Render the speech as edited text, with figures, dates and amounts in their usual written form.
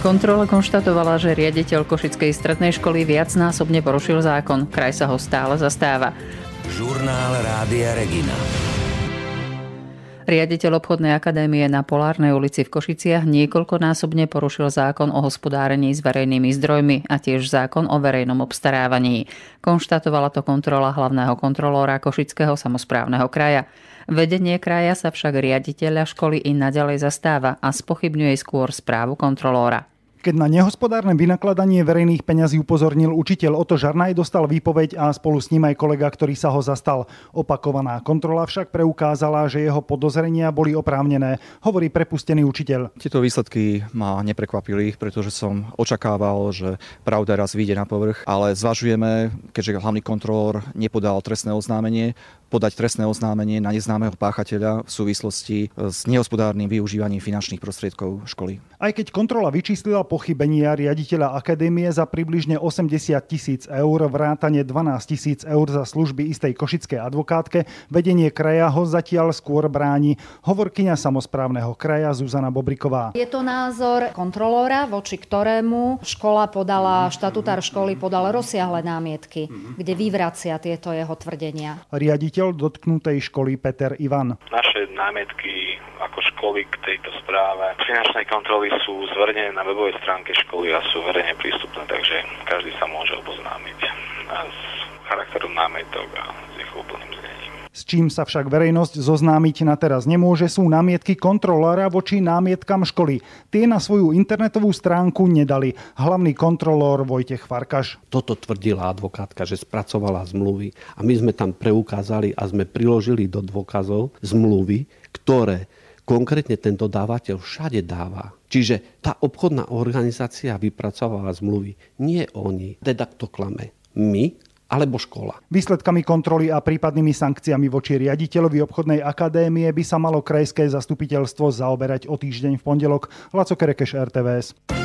Kontrola konštatovala, že riaditeľ Košickej strednej školy viacnásobne porušil zákon. Kraj sa ho stále zastáva. Žurnál Rádia Regina. Riaditeľ obchodnej akadémie na Polárnej ulici v Košiciach niekoľkonásobne porušil zákon o hospodárení s verejnými zdrojmi a tiež zákon o verejnom obstarávaní. Konštatovala to kontrola hlavného kontrolóra Košického samosprávneho kraja. Vedenie kraja sa však riaditeľa školy i naďalej zastáva a spochybňuje skôr správu kontrolóra. Keď na nehospodárne vynakladanie verejných peňazí upozornil učiteľ Oto Žarnaj, dostal výpoveď a spolu s ním aj kolega, ktorý sa ho zastal. Opakovaná kontrola však preukázala, že jeho podozrenia boli oprávnené, hovorí prepustený učiteľ. Tieto výsledky ma neprekvapili, pretože som očakával, že pravda raz vyjde na povrch, ale zvažujeme, keďže hlavný kontrolór nepodal trestné oznámenie, podať trestné oznámenie na neznámeho páchateľa v súvislosti s nehospodárnym využívaním finančných prostriedkov školy. Aj keď kontrola vyčíslila pochybenia riaditeľa akadémie za približne 80 000 eur, vrátane 12 000 eur za služby istej košickej advokátke, vedenie kraja ho zatiaľ skôr bráni. Hovorkyňa samosprávneho kraja Zuzana Bobriková. Je to názor kontrolóra, voči ktorému štatutár školy podal rozsiahle námietky, kde vyvracia tieto jeho tvrdenia. Riaditeľ dotknutej školy Peter Ivan. Naše námietky ako školy k tejto správe finančnej kontroly sú zverejnené na webovej stránke školy a sú verejne prístupné, takže každý sa môže oboznámiť s charakterom námietok a s ich úplným znením. S čím sa však verejnosť zoznámiť na teraz nemôže, sú námietky kontrolóra voči námietkam školy. Tie na svoju internetovú stránku nedali. Hlavný kontrolór Vojtech Farkaš. Toto tvrdila advokátka, že spracovala zmluvy a my sme tam preukázali a sme priložili do dôkazov zmluvy, ktoré konkrétne tento dávateľ všade dáva. Čiže tá obchodná organizácia vypracovala zmluvy. Nie oni. Teda kto klame? My alebo škola. Výsledkami kontroly a prípadnými sankciami voči riaditeľovi obchodnej akadémie by sa malo krajské zastupiteľstvo zaoberať o týždeň v pondelok. Laco Kerekeš, RTVS.